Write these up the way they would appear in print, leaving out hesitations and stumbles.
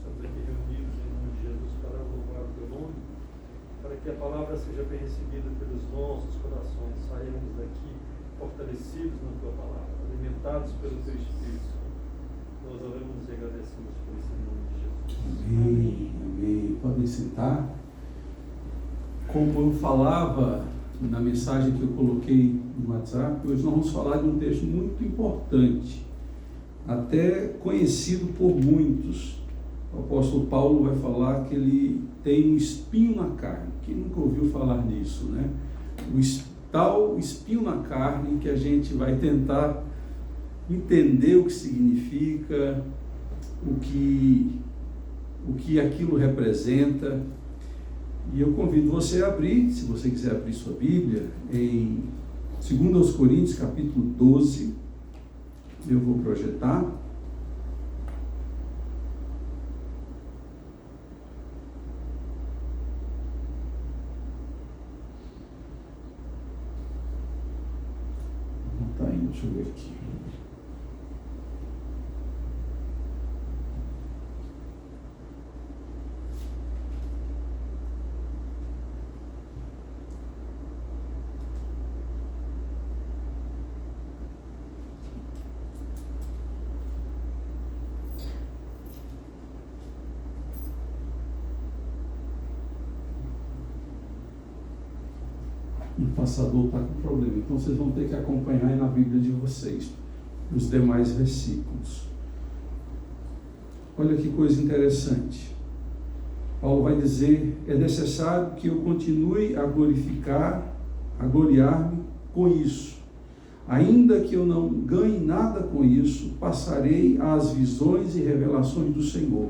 estamos aqui reunidos em nome de Jesus para louvar o teu nome, para que a palavra seja bem recebida pelos nossos corações, sairmos daqui fortalecidos na tua palavra, alimentados pelo teu Espírito. Nós oramos e agradecemos por isso em nome de Jesus. Amém, amém. Podem sentar. Como eu falava na mensagem que eu coloquei no WhatsApp, hoje nós vamos falar de um texto muito importante, até conhecido por muitos. O apóstolo Paulo vai falar que ele tem um espinho na carne. Quem nunca ouviu falar nisso, né? O tal espinho na carne, que a gente vai tentar entender o que significa, o que aquilo representa. E eu convido você a abrir, se você quiser abrir sua Bíblia, em 2 Coríntios, capítulo 12. Eu vou projetar. Não está indo, deixa eu ver aqui. O passador está com problema, então vocês vão ter que acompanhar aí na Bíblia de vocês os demais versículos. Olha que coisa interessante. Paulo vai dizer: é necessário que eu continue a gloriar-me com isso. Ainda que eu não ganhe nada com isso, passarei às visões e revelações do Senhor.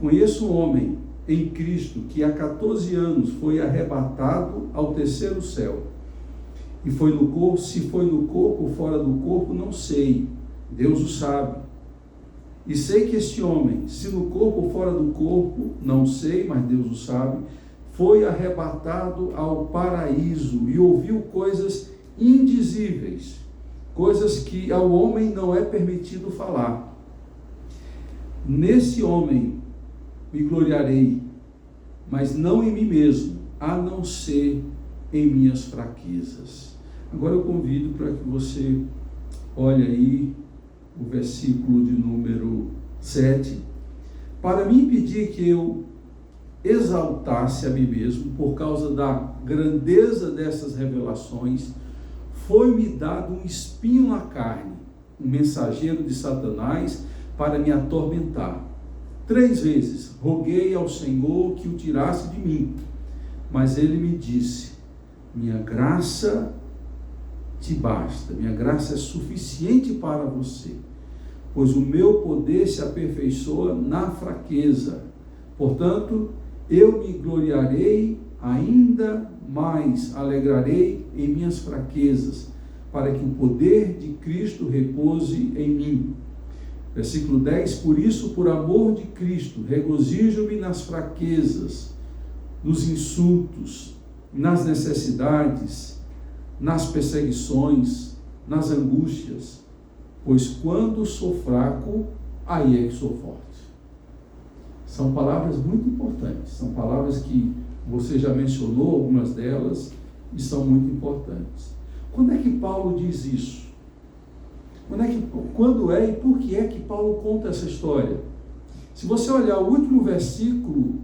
Conheço um homem em Cristo, que há 14 anos foi arrebatado ao terceiro céu, e foi no corpo, se foi no corpo ou fora do corpo, não sei, Deus o sabe. E sei que este homem, se no corpo ou fora do corpo, não sei, mas Deus o sabe, foi arrebatado ao paraíso e ouviu coisas indizíveis, coisas que ao homem não é permitido falar. Nesse homem me gloriarei, mas não em mim mesmo, a não ser em minhas fraquezas. Agora eu convido para que você olhe aí o versículo de número 7. Para me impedir que eu exaltasse a mim mesmo, por causa da grandeza dessas revelações, foi-me dado um espinho na carne, um mensageiro de Satanás, para me atormentar. 3 vezes roguei ao Senhor que o tirasse de mim, mas ele me disse: minha graça te basta, minha graça é suficiente para você, pois o meu poder se aperfeiçoa na fraqueza. Portanto, eu me gloriarei ainda mais, alegrarei em minhas fraquezas, para que o poder de Cristo repouse em mim. Versículo 10, por isso, por amor de Cristo, regozijo-me nas fraquezas, nos insultos, nas necessidades, nas perseguições, nas angústias, pois quando sou fraco, aí é que sou forte. São palavras muito importantes, são palavras que você já mencionou, algumas delas, e são muito importantes. Quando é que Paulo diz isso? Quando é e por que é que Paulo conta essa história? Se você olhar o último versículo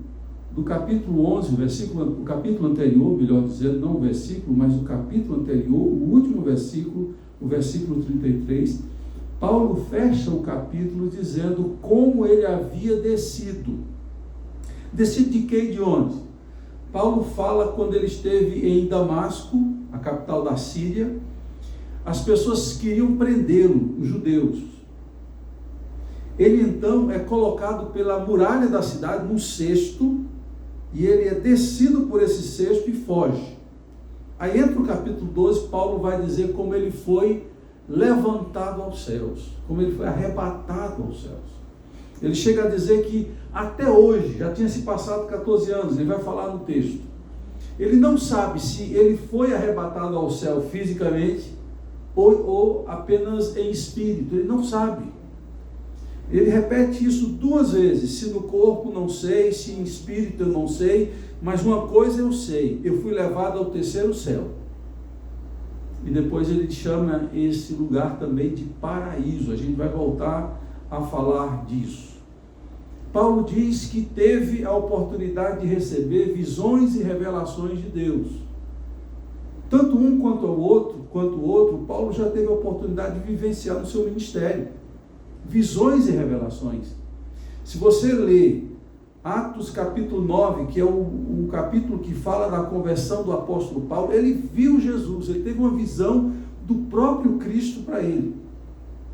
do capítulo 11, o capítulo anterior, melhor dizendo, não o versículo, mas o capítulo anterior, o último versículo, o versículo 33, Paulo fecha o capítulo dizendo como ele havia descido. Descido de quem e de onde? Paulo fala quando ele esteve em Damasco, a capital da Síria. As pessoas queriam prendê-lo, os judeus. Ele então é colocado pela muralha da cidade num cesto, e ele é descido por esse cesto e foge. Aí entra o capítulo 12, Paulo vai dizer como ele foi levantado aos céus, como ele foi arrebatado aos céus. Ele chega a dizer que até hoje, já tinha se passado 14 anos, ele vai falar no texto, ele não sabe se ele foi arrebatado ao céu fisicamente ou apenas em espírito, ele não sabe. Ele repete isso 2 vezes: se no corpo não sei, se em espírito eu não sei, mas uma coisa eu sei, eu fui levado ao 3º céu. E depois ele chama esse lugar também de paraíso. A gente vai voltar a falar disso. Paulo diz que teve a oportunidade de receber visões e revelações de Deus. Tanto um quanto o outro, Paulo já teve a oportunidade de vivenciar no seu ministério. Visões e revelações. Se você ler Atos capítulo 9, que é o capítulo que fala da conversão do apóstolo Paulo, ele viu Jesus, ele teve uma visão do próprio Cristo para ele.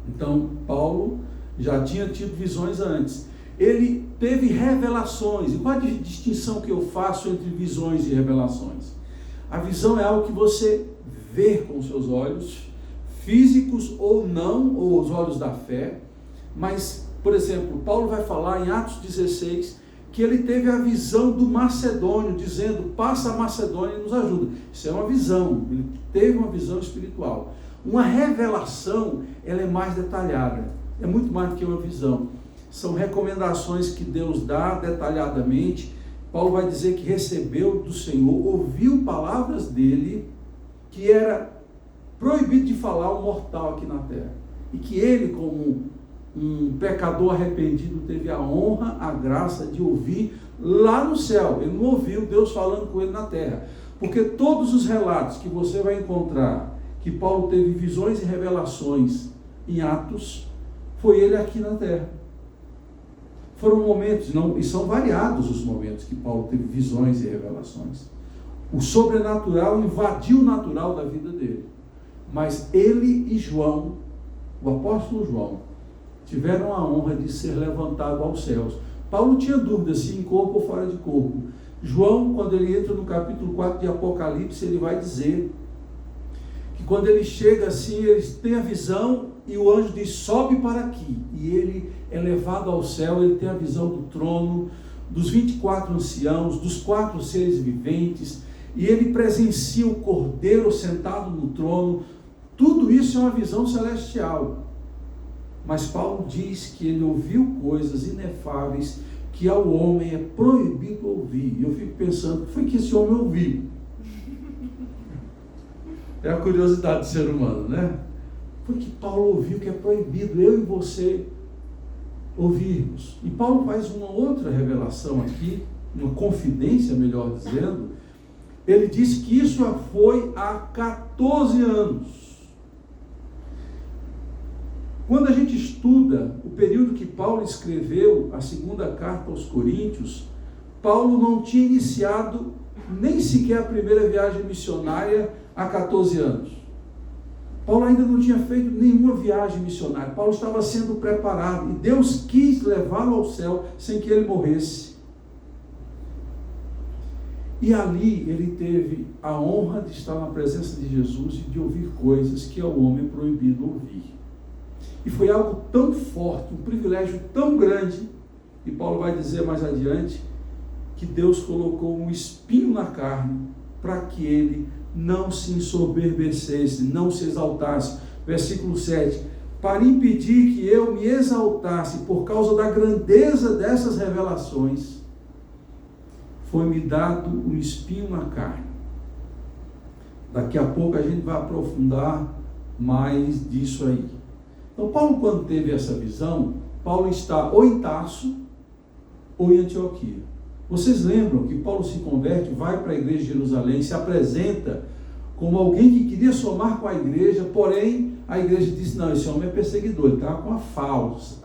Então, Paulo já tinha tido visões antes. Ele teve revelações. E qual a distinção que eu faço entre visões e revelações? A visão é algo que você vê com os seus olhos, físicos ou não, ou os olhos da fé. Mas, por exemplo, Paulo vai falar em Atos 16 que ele teve a visão do macedônio, dizendo: passa a Macedônia e nos ajuda. Isso é uma visão, ele teve uma visão espiritual. Uma revelação, ela é mais detalhada, é muito mais do que uma visão. São recomendações que Deus dá detalhadamente. Paulo vai dizer que recebeu do Senhor, ouviu palavras dele, que era proibido de falar um mortal aqui na terra. E que ele, como um pecador arrependido, teve a honra, a graça de ouvir lá no céu. Ele não ouviu Deus falando com ele na terra. Porque todos os relatos que você vai encontrar que Paulo teve visões e revelações em Atos, foi ele aqui na terra. Foram momentos, e são variados os momentos que Paulo teve visões e revelações. O sobrenatural invadiu o natural da vida dele. Mas ele e João, o apóstolo João, tiveram a honra de ser levantado aos céus. Paulo tinha dúvida se em corpo ou fora de corpo. João, quando ele entra no capítulo 4 de Apocalipse, ele vai dizer que quando ele chega assim, ele tem a visão e o anjo diz: sobe para aqui. E ele é levado ao céu, ele tem a visão do trono, dos 24 anciãos, dos 4 seres viventes, e ele presencia o Cordeiro sentado no trono. Tudo isso é uma visão celestial. Mas Paulo diz que ele ouviu coisas inefáveis que ao homem é proibido ouvir. E eu fico pensando: o que foi que esse homem ouviu? É a curiosidade do ser humano, né? Foi que Paulo ouviu que é proibido eu e você ouvirmos. E Paulo faz uma outra revelação aqui, uma confidência, melhor dizendo. Ele diz que isso já foi há 14 anos. Quando a gente estuda o período que Paulo escreveu a 2ª carta aos Coríntios, Paulo não tinha iniciado nem sequer a primeira viagem missionária há 14 anos. Paulo ainda não tinha feito nenhuma viagem missionária. Paulo estava sendo preparado e Deus quis levá-lo ao céu sem que ele morresse. E ali ele teve a honra de estar na presença de Jesus e de ouvir coisas que ao homem é proibido ouvir. E foi algo tão forte, um privilégio tão grande, e Paulo vai dizer mais adiante, que Deus colocou um espinho na carne para que ele não se ensoberbecesse, não se exaltasse. Versículo 7, para impedir que eu me exaltasse por causa da grandeza dessas revelações, foi-me dado um espinho na carne. Daqui a pouco a gente vai aprofundar mais disso aí. Então Paulo, quando teve essa visão, Paulo está ou em Tarso ou em Antioquia. Vocês lembram que Paulo se converte, vai para a igreja de Jerusalém, se apresenta como alguém que queria somar com a igreja, porém a igreja disse: não, esse homem é perseguidor, ele está com a farsa,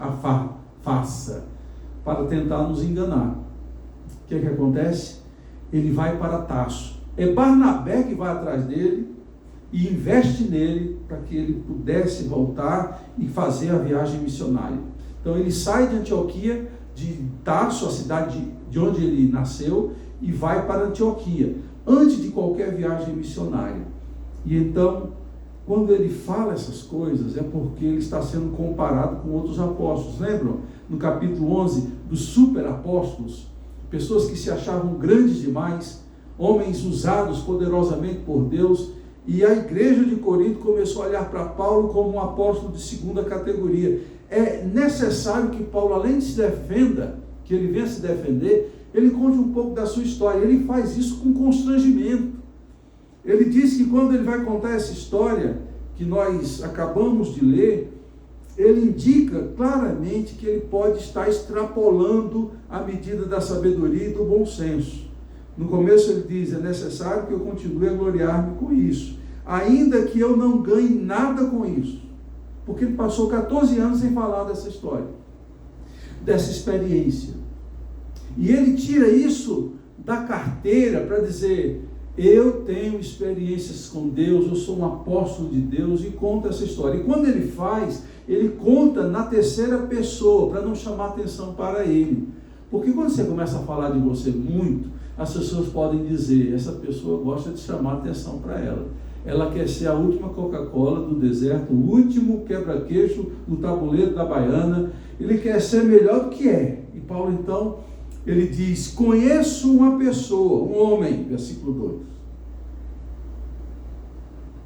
para tentar nos enganar. O que é que acontece? Ele vai para Tarso. É Barnabé que vai atrás dele e investe nele para que ele pudesse voltar e fazer a viagem missionária. Então ele sai de Antioquia, de Tarso, a cidade de onde ele nasceu, e vai para Antioquia, antes de qualquer viagem missionária. E então, quando ele fala essas coisas, é porque ele está sendo comparado com outros apóstolos. Lembram? No capítulo 11, dos superapóstolos, pessoas que se achavam grandes demais, homens usados poderosamente por Deus, e a igreja de Corinto começou a olhar para Paulo como um apóstolo de 2ª categoria. é necessário que Paulo, além de se defenda, que ele venha se defender, ele conte um pouco da sua história. Ele faz isso com constrangimento. Ele diz que quando ele vai contar essa história que nós acabamos de ler, ele indica claramente que ele pode estar extrapolando a medida da sabedoria e do bom senso. No começo ele diz, é necessário que eu continue a gloriar-me com isso, ainda que eu não ganhe nada com isso. Porque ele passou 14 anos sem falar dessa história, dessa experiência. E ele tira isso da carteira para dizer, eu tenho experiências com Deus, eu sou um apóstolo de Deus, e conta essa história. E quando ele faz, ele conta na terceira pessoa, para não chamar atenção para ele. Porque quando você começa a falar de você muito, as pessoas podem dizer, essa pessoa gosta de chamar atenção para ela. Ela quer ser a última Coca-Cola do deserto, o último quebra-queixo do tabuleiro da baiana. Ele quer ser melhor do que é. E Paulo, então, ele diz, conheço uma pessoa, um homem, versículo 2.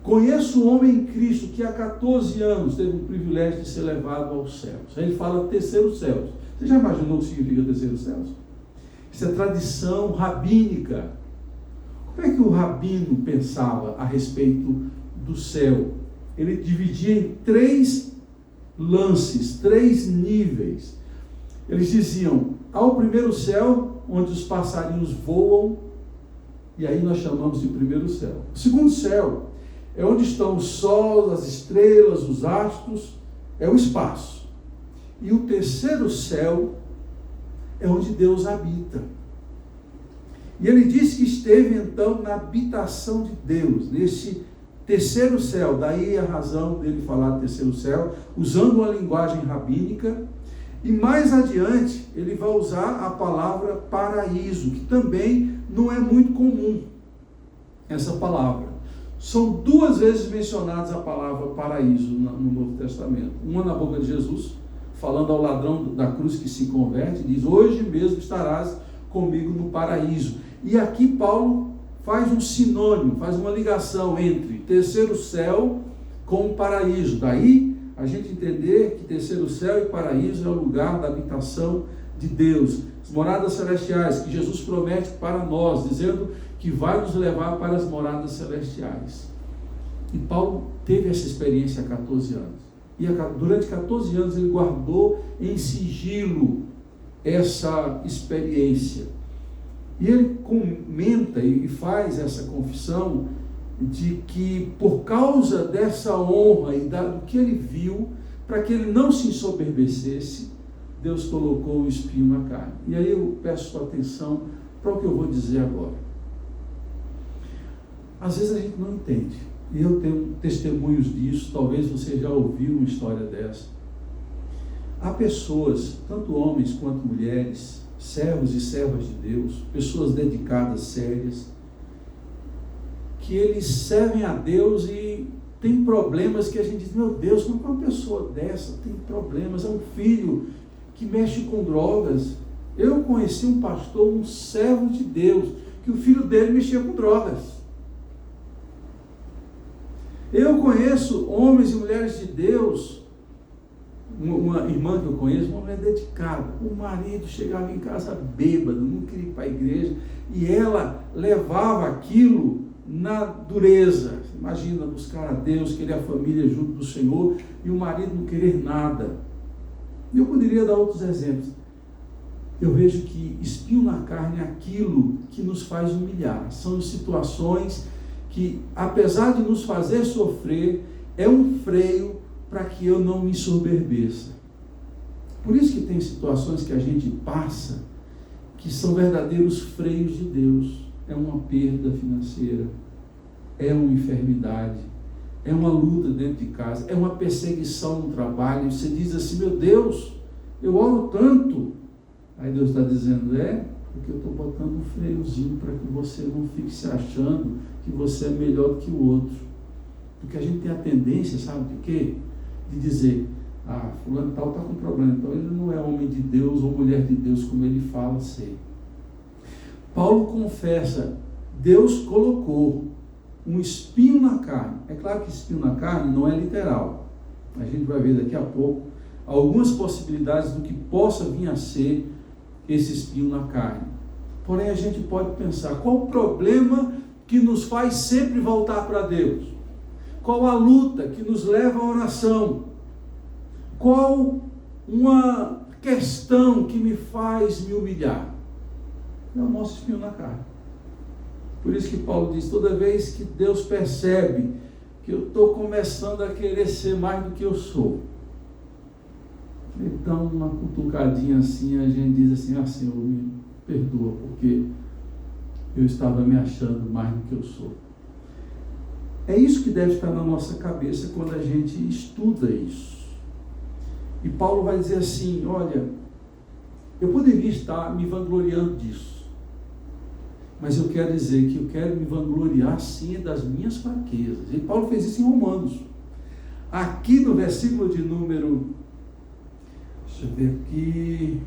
Conheço um homem em Cristo que há 14 anos teve o privilégio de ser levado aos céus. Aí ele fala terceiro céus. Você já imaginou o que significa terceiro céus? Isso é tradição rabínica. Como é que o rabino pensava a respeito do céu? Ele dividia em 3 lances, 3 níveis. Eles diziam, há o primeiro céu, onde os passarinhos voam, e aí nós chamamos de primeiro céu. O segundo céu é onde estão o sol, as estrelas, os astros, é o espaço. E o terceiro céu é onde Deus habita. E ele diz que esteve então na habitação de Deus, nesse terceiro céu, daí a razão dele falar terceiro céu, usando uma linguagem rabínica. E mais adiante, ele vai usar a palavra paraíso, que também não é muito comum, essa palavra. São 2 vezes mencionadas a palavra paraíso no Novo Testamento. Uma na boca de Jesus, falando ao ladrão da cruz que se converte, diz, hoje mesmo estarás comigo no paraíso. E aqui Paulo faz um sinônimo, faz uma ligação entre terceiro céu com o paraíso. Daí a gente entender que terceiro céu e paraíso é o lugar da habitação de Deus. As moradas celestiais que Jesus promete para nós, dizendo que vai nos levar para as moradas celestiais. E Paulo teve essa experiência há 14 anos. E durante 14 anos ele guardou em sigilo essa experiência. E ele comenta e faz essa confissão de que por causa dessa honra e do que ele viu, para que ele não se ensoberbecesse, Deus colocou o espinho na carne. E aí eu peço sua atenção para o que eu vou dizer agora. Às vezes a gente não entende. E eu tenho testemunhos disso, talvez você já ouviu uma história dessa. Há pessoas, tanto homens quanto mulheres, servos e servas de Deus, pessoas dedicadas, sérias, que eles servem a Deus e tem problemas que a gente diz, meu Deus, como uma pessoa dessa tem problemas? É um filho que mexe com drogas. Eu conheci um pastor, um servo de Deus, que o filho dele mexia com drogas. Eu conheço homens e mulheres de Deus, uma irmã que eu conheço, uma mulher dedicada. O marido chegava em casa bêbado, não queria ir para a igreja, e ela levava aquilo na dureza. Imagina, buscar a Deus, querer a família junto do Senhor, e o marido não querer nada. Eu poderia dar outros exemplos. Eu vejo que espinho na carne é aquilo que nos faz humilhar. São situações que, apesar de nos fazer sofrer, é um freio para que eu não me ensoberbeça. Por isso que tem situações que a gente passa, que são verdadeiros freios de Deus. É uma perda financeira, é uma enfermidade, é uma luta dentro de casa, é uma perseguição no trabalho. Você diz assim, meu Deus, eu oro tanto. Aí Deus está dizendo, porque eu estou botando um freiozinho para que você não fique se achando que você é melhor do que o outro. Porque a gente tem a tendência, sabe de quê? De dizer, fulano tal está com problema, então ele não é homem de Deus ou mulher de Deus como ele fala ser. Paulo confessa, Deus colocou um espinho na carne. É claro que espinho na carne não é literal. A gente vai ver daqui a pouco algumas possibilidades do que possa vir a ser esse espinho na carne. Porém, a gente pode pensar, qual o problema que nos faz sempre voltar para Deus? Qual a luta que nos leva à oração? Qual uma questão que me faz me humilhar? É o nosso espinho na carne. Por isso que Paulo diz, toda vez que Deus percebe que eu estou começando a querer ser mais do que eu sou, então uma cutucadinha assim, a gente diz assim, Senhor, me perdoa, porque eu estava me achando mais do que eu sou. É isso que deve estar na nossa cabeça quando a gente estuda isso. E Paulo vai dizer assim, olha, eu poderia estar me vangloriando disso, mas eu quero dizer que eu quero me vangloriar sim das minhas fraquezas. E Paulo fez isso em Romanos. Aqui no versículo de número, deixa eu ver aqui,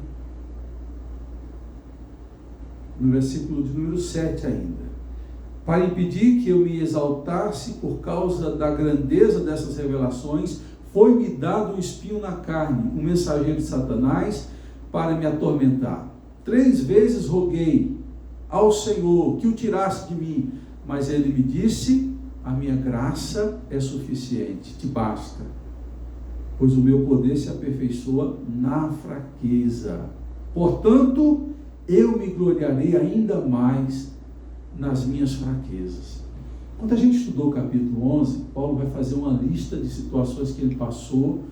no versículo de número 7 ainda. Para impedir que eu me exaltasse por causa da grandeza dessas revelações, foi-me dado um espinho na carne, um mensageiro de Satanás, para me atormentar. 3 vezes roguei ao Senhor que o tirasse de mim, mas ele me disse, a minha graça é suficiente, te basta, pois o meu poder se aperfeiçoa na fraqueza. Portanto, eu me gloriarei ainda mais nas minhas fraquezas. Quando a gente estudou o capítulo 11, Paulo vai fazer uma lista de situações que ele passou,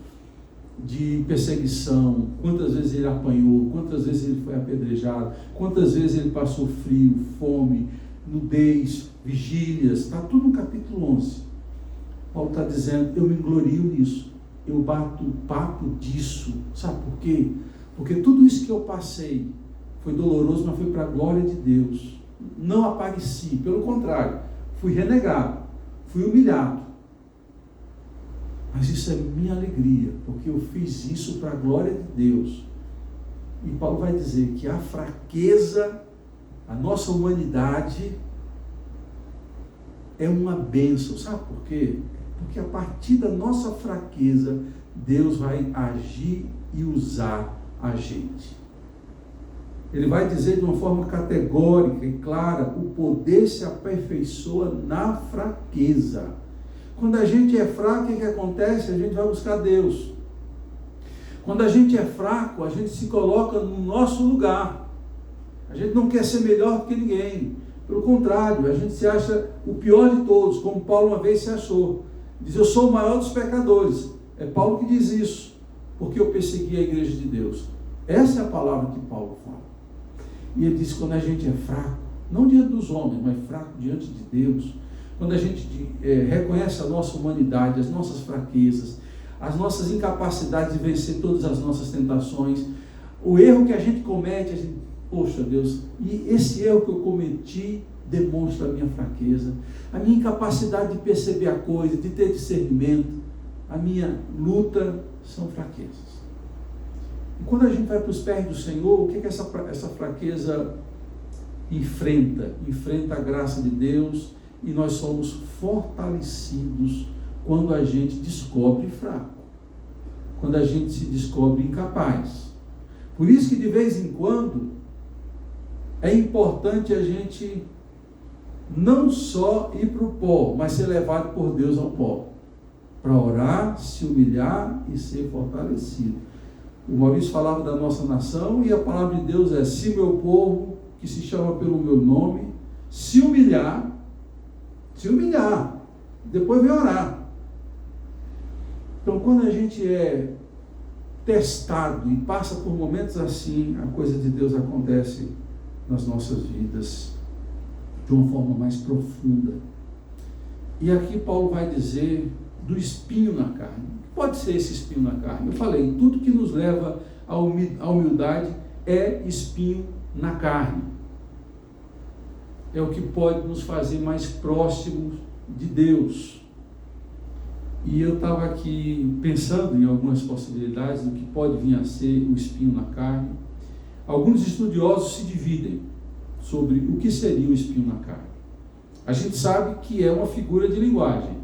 de perseguição, quantas vezes ele apanhou, quantas vezes ele foi apedrejado, quantas vezes ele passou frio, fome, nudez, vigílias, está tudo no capítulo 11. Paulo está dizendo, eu me glorio nisso, eu bato o papo disso. Sabe por quê? Porque tudo isso que eu passei foi doloroso, mas foi para a glória de Deus. Não apareci, pelo contrário, fui renegado, fui humilhado. Mas isso é minha alegria, porque eu fiz isso para a glória de Deus. E Paulo vai dizer que a fraqueza, a nossa humanidade, é uma bênção. Sabe por quê? Porque a partir da nossa fraqueza, Deus vai agir e usar a gente. Ele vai dizer de uma forma categórica e clara, o poder se aperfeiçoa na fraqueza. Quando a gente é fraco, o que acontece? A gente vai buscar Deus. Quando a gente é fraco, a gente se coloca no nosso lugar. A gente não quer ser melhor do que ninguém. Pelo contrário, a gente se acha o pior de todos, como Paulo uma vez se achou. Diz, eu sou o maior dos pecadores. É Paulo que diz isso, porque eu persegui a igreja de Deus. Essa é a palavra que Paulo fala. E ele diz, quando a gente é fraco, não diante dos homens, mas fraco diante de Deus, quando a gente reconhece a nossa humanidade, as nossas fraquezas, as nossas incapacidades de vencer todas as nossas tentações, o erro que a gente comete, a gente, poxa Deus, e esse erro que eu cometi demonstra a minha fraqueza, a minha incapacidade de perceber a coisa, de ter discernimento, a minha luta são fraquezas. E quando a gente vai para os pés do Senhor, o que essa fraqueza enfrenta? Enfrenta a graça de Deus, e nós somos fortalecidos quando a gente descobre fraco, quando a gente se descobre incapaz. Por isso que de vez em quando é importante a gente não só ir para o pó, mas ser levado por Deus ao pó, para orar, se humilhar e ser fortalecido. O Maurício falava da nossa nação e a palavra de Deus é, se meu povo, que se chama pelo meu nome, se humilhar, depois vem orar. Então, quando a gente é testado e passa por momentos assim, a coisa de Deus acontece nas nossas vidas de uma forma mais profunda. E aqui Paulo vai dizer do espinho na carne. Pode ser esse espinho na carne. Eu falei, tudo que nos leva à humildade é espinho na carne. É o que pode nos fazer mais próximos de Deus. E eu estava aqui pensando em algumas possibilidades do que pode vir a ser o espinho na carne. Alguns estudiosos se dividem sobre o que seria o espinho na carne. A gente sabe que é uma figura de linguagem.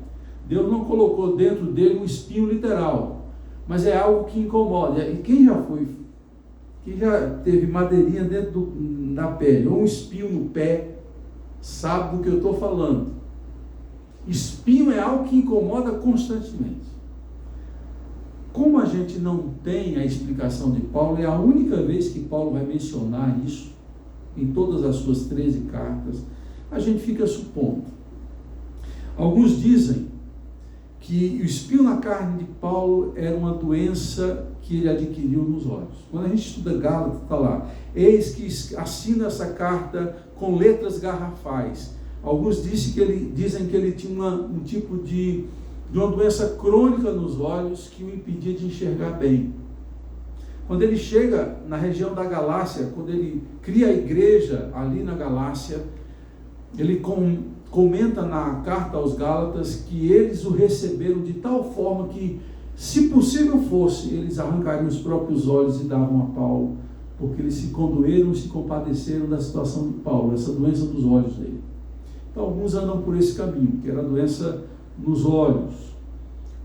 Deus não colocou dentro dele um espinho literal, mas é algo que incomoda. E quem já teve madeirinha dentro da pele, ou um espinho no pé, sabe do que eu estou falando. Espinho é algo que incomoda constantemente. Como a gente não tem a explicação de Paulo, é a única vez que Paulo vai mencionar isso, em todas as suas 13 cartas, a gente fica supondo. Alguns dizem que o espinho na carne de Paulo era uma doença que ele adquiriu nos olhos. Quando a gente estuda Gálatas, está lá, eis que assina essa carta com letras garrafais. Alguns dizem que ele tinha um tipo de uma doença crônica nos olhos que o impedia de enxergar bem. Quando ele chega na região da Galácia, quando ele cria a igreja ali na Galácia, ele comenta na carta aos Gálatas que eles o receberam de tal forma que, se possível fosse, eles arrancariam os próprios olhos e davam a Paulo, porque eles se condoeram e se compadeceram da situação de Paulo, essa doença dos olhos dele. Então alguns andam por esse caminho, que era a doença nos olhos.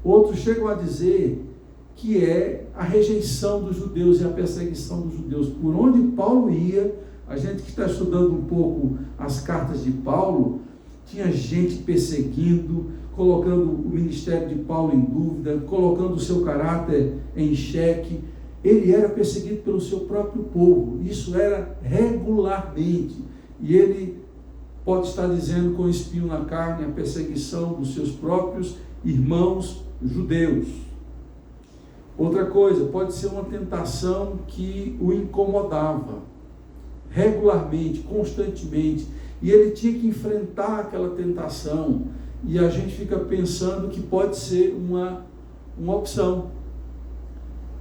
Outros chegam a dizer que é a rejeição dos judeus e a perseguição dos judeus. Por onde Paulo ia, a gente que está estudando um pouco as cartas de Paulo, tinha gente perseguindo, colocando o ministério de Paulo em dúvida, colocando o seu caráter em xeque. Ele era perseguido pelo seu próprio povo, isso era regularmente, e ele pode estar dizendo com espinho na carne a perseguição dos seus próprios irmãos judeus. Outra coisa, pode ser uma tentação que o incomodava regularmente, constantemente, e ele tinha que enfrentar aquela tentação, e a gente fica pensando que pode ser uma opção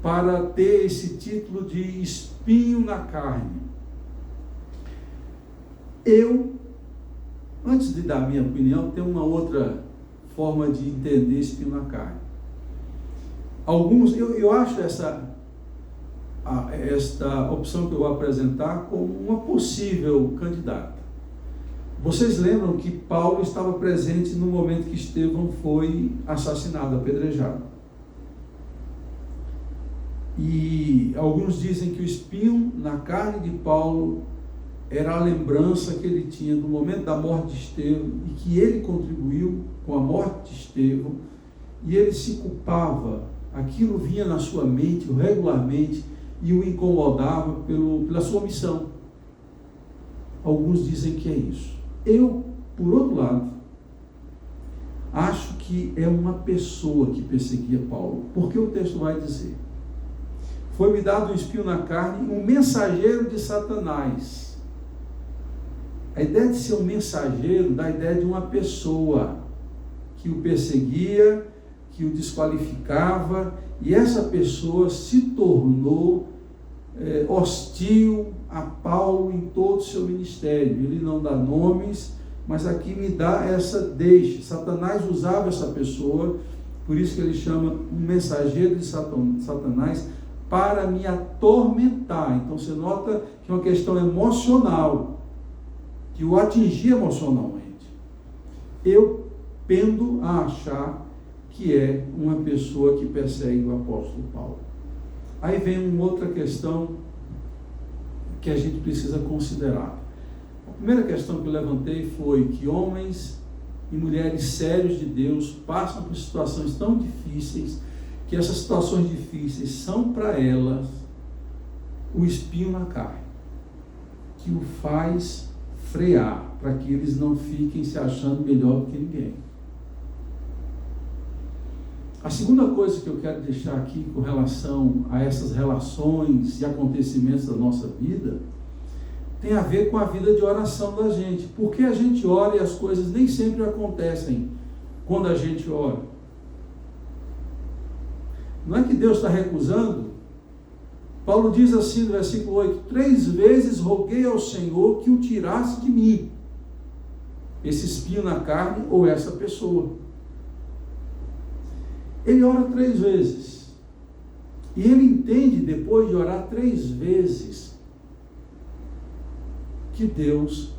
para ter esse título de espinho na carne. Antes de dar a minha opinião, tem uma outra forma de entender espinho na carne. Eu acho esta opção que eu vou apresentar como uma possível candidata. Vocês lembram que Paulo estava presente no momento que Estevão foi assassinado, apedrejado. E alguns dizem que o espinho na carne de Paulo era a lembrança que ele tinha do momento da morte de Estevão e que ele contribuiu com a morte de Estevão, e ele se culpava, aquilo vinha na sua mente regularmente e o incomodava pela sua missão. Alguns dizem que é isso. Eu, por outro lado, acho que é uma pessoa que perseguia Paulo, porque o texto vai dizer: foi-me dado um espinho na carne, um mensageiro de Satanás. A ideia de ser um mensageiro dá a ideia de uma pessoa que o perseguia, que o desqualificava, e essa pessoa se tornou hostil a Paulo em todo o seu ministério. Ele não dá nomes, mas aqui me dá essa deixa. Satanás usava essa pessoa, por isso que ele chama um mensageiro de Satanás, para me atormentar. Então você nota que é uma questão emocional, que o atingia emocionalmente. Eu pendo a achar que é uma pessoa que persegue o apóstolo Paulo. Aí vem uma outra questão que a gente precisa considerar. A primeira questão que eu levantei foi que homens e mulheres sérios de Deus passam por situações tão difíceis, que essas situações difíceis são para elas o espinho na carne, que o faz frear, para que eles não fiquem se achando melhor do que ninguém. A segunda coisa que eu quero deixar aqui com relação a essas relações e acontecimentos da nossa vida tem a ver com a vida de oração da gente. Porque a gente ora e as coisas nem sempre acontecem quando a gente ora. Não é que Deus está recusando. Paulo diz assim no versículo 8: 3 vezes roguei ao Senhor que o tirasse de mim, esse espinho na carne ou essa pessoa. Ele ora 3 vezes. E ele entende, depois de orar 3 vezes, que Deus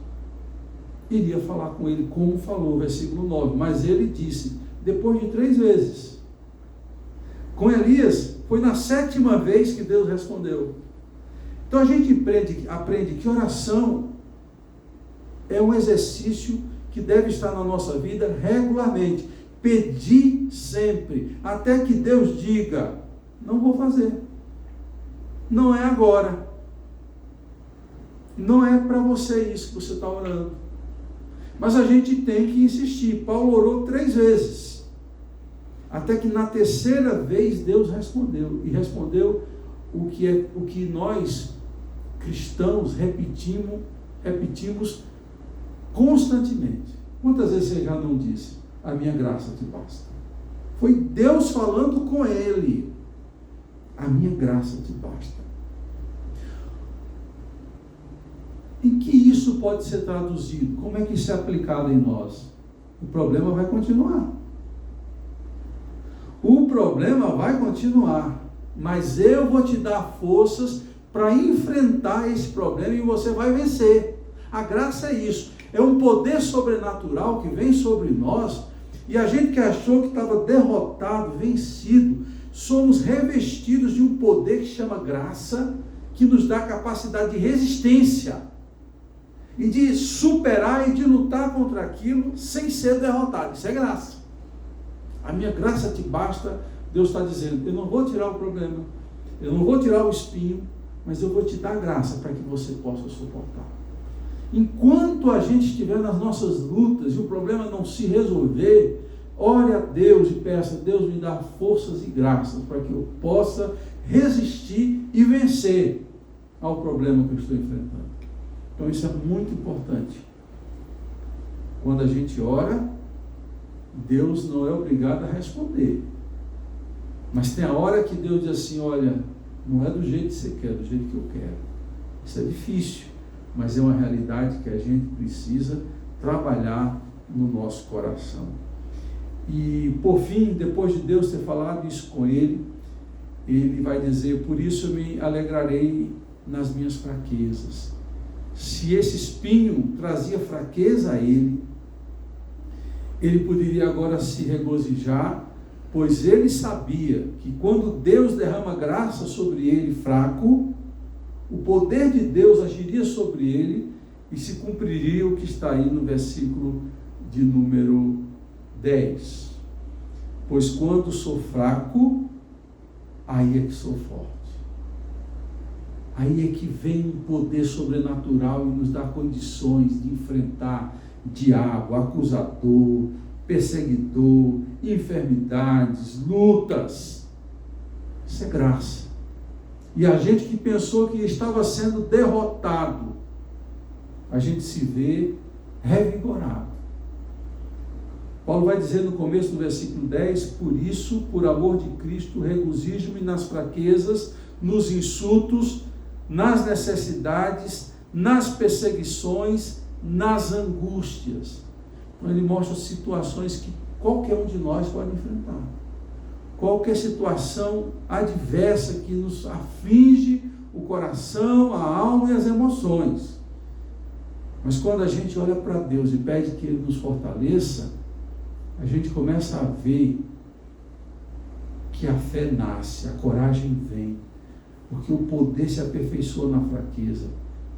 iria falar com ele, como falou, versículo 9. Mas ele disse, depois de 3 vezes. Com Elias, Foi na 7ª vez que Deus respondeu. Então a gente aprende que oração é um exercício que deve estar na nossa vida regularmente. Pedir sempre, até que Deus diga, não vou fazer. Não é agora. Não é para você isso que você está orando. Mas a gente tem que insistir. Paulo orou 3 vezes. Até que na 3ª vez Deus respondeu. E respondeu o que nós, cristãos, repetimos constantemente. Quantas vezes você já não disse, a minha graça te basta? Foi Deus falando com ele. A minha graça te basta. Em que isso pode ser traduzido? Como é que isso é aplicado em nós? O problema vai continuar. O problema vai continuar. Mas eu vou te dar forças para enfrentar esse problema e você vai vencer. A graça é isso. É um poder sobrenatural que vem sobre nós. E a gente que achou que estava derrotado, vencido, somos revestidos de um poder que chama graça, que nos dá capacidade de resistência e de superar e de lutar contra aquilo sem ser derrotado. Isso é graça. A minha graça te basta. Deus está dizendo, eu não vou tirar o problema, eu não vou tirar o espinho, mas eu vou te dar graça para que você possa suportar. Enquanto a gente estiver nas nossas lutas e o problema não se resolver, ore a Deus e peça, Deus me dá forças e graças para que eu possa resistir e vencer ao problema que eu estou enfrentando. Então isso é muito importante. Quando a gente ora, Deus não é obrigado a responder. Mas tem a hora que Deus diz assim, olha, não é do jeito que você quer, é do jeito que eu quero. Isso é difícil, mas é uma realidade que a gente precisa trabalhar no nosso coração. E por fim, depois de Deus ter falado isso com ele, ele vai dizer, por isso eu me alegrarei nas minhas fraquezas. Se esse espinho trazia fraqueza a ele poderia agora se regozijar, pois ele sabia que quando Deus derrama graça sobre ele fraco, o poder de Deus agiria sobre ele e se cumpriria o que está aí no versículo de número 10. Pois quando sou fraco, aí é que sou forte. Aí é que vem um poder sobrenatural e nos dá condições de enfrentar diabo, acusador, perseguidor, enfermidades, lutas. Isso é graça. E a gente que pensou que estava sendo derrotado, a gente se vê revigorado. Paulo vai dizer no começo do versículo 10, por isso, por amor de Cristo, regozijo-me nas fraquezas, nos insultos, nas necessidades, nas perseguições, nas angústias. Então ele mostra situações que qualquer um de nós pode enfrentar. Qualquer situação adversa que nos aflige o coração, a alma e as emoções. Mas quando a gente olha para Deus e pede que Ele nos fortaleça, a gente começa a ver que a fé nasce, a coragem vem, porque o poder se aperfeiçoa na fraqueza.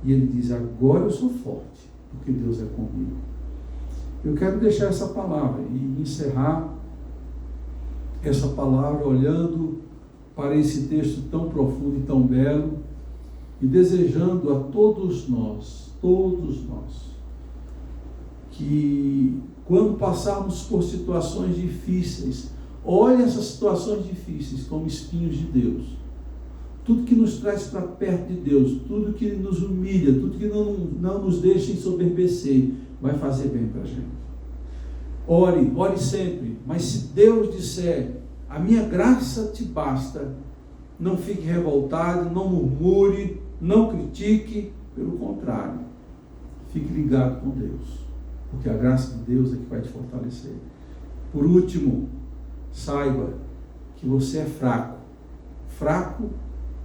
E ele diz, agora eu sou forte, porque Deus é comigo. Eu quero deixar essa palavra e encerrar essa palavra olhando para esse texto tão profundo e tão belo e desejando a todos nós, que quando passarmos por situações difíceis, olhe essas situações difíceis como espinhos de Deus. Tudo que nos traz para perto de Deus, tudo que nos humilha, tudo que não nos deixa ensoberbecer, vai fazer bem para a gente. Ore sempre, mas se Deus disser, a minha graça te basta, não fique revoltado, não murmure, não critique, pelo contrário, fique ligado com Deus, porque a graça de Deus é que vai te fortalecer. Por último, saiba que você é fraco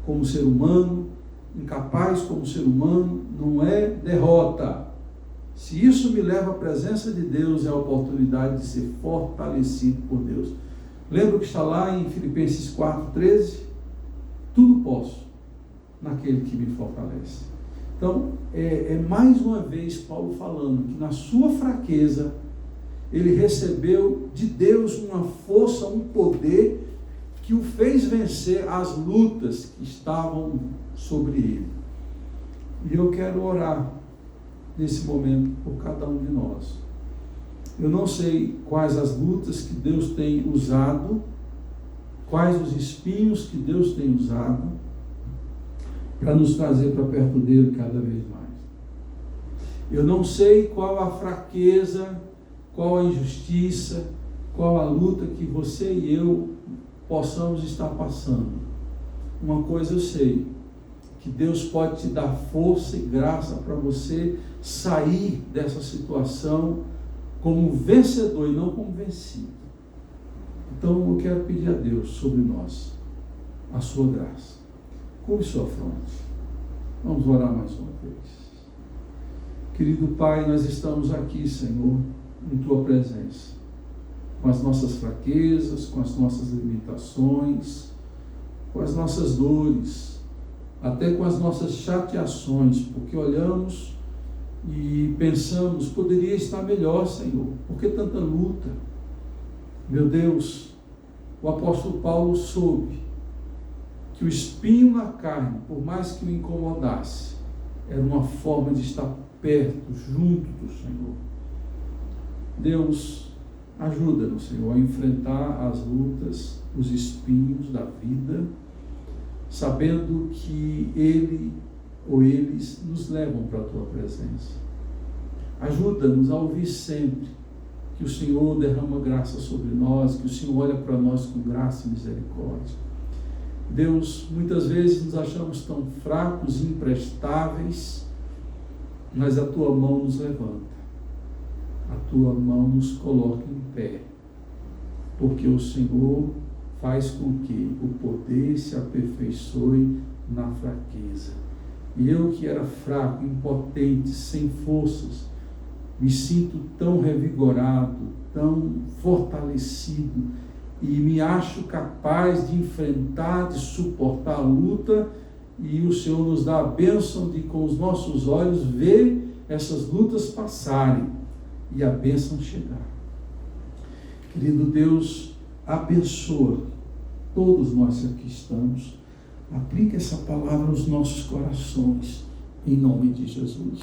como ser humano, incapaz como ser humano, não é derrota. Se isso me leva à presença de Deus, é a oportunidade de ser fortalecido por Deus. Lembra o que está lá em Filipenses 4:13? tudo posso naquele que me fortalece. Então, mais uma vez Paulo falando que na sua fraqueza, ele recebeu de Deus uma força, um poder que o fez vencer as lutas que estavam sobre ele. E eu quero orar nesse momento por cada um de nós. Eu não sei quais as lutas que Deus tem usado, quais os espinhos que Deus tem usado para nos trazer para perto dele cada vez mais. Eu não sei qual a fraqueza, qual a injustiça, qual a luta que você e eu possamos estar passando. Uma coisa eu sei, que Deus pode te dar força e graça para você sair dessa situação como vencedor e não como vencido. Então eu quero pedir a Deus sobre nós a sua graça. Curve sua fronte. Vamos orar mais uma vez. Querido Pai, nós estamos aqui, Senhor, em Tua presença, com as nossas fraquezas, com as nossas limitações, com as nossas dores, até com as nossas chateações, porque olhamos e pensamos, poderia estar melhor, Senhor, por que tanta luta? Meu Deus, o apóstolo Paulo soube que o espinho na carne, por mais que o incomodasse, era uma forma de estar perto, junto do Senhor. Deus, ajuda-nos, Senhor, a enfrentar as lutas, os espinhos da vida, sabendo que Ele ou eles nos levam para a Tua presença. Ajuda-nos a ouvir sempre que o Senhor derrama graça sobre nós, que o Senhor olha para nós com graça e misericórdia. Deus, muitas vezes nos achamos tão fracos, imprestáveis, mas a Tua mão nos levanta, a Tua mão nos coloca em pé, porque o Senhor faz com que o poder se aperfeiçoe na fraqueza. E eu que era fraco, impotente, sem forças, me sinto tão revigorado, tão fortalecido, e me acho capaz de enfrentar, de suportar a luta, e o Senhor nos dá a bênção de, com os nossos olhos, ver essas lutas passarem e a bênção chegar. Querido Deus, abençoa todos nós que aqui estamos, aplica essa palavra aos nossos corações, em nome de Jesus.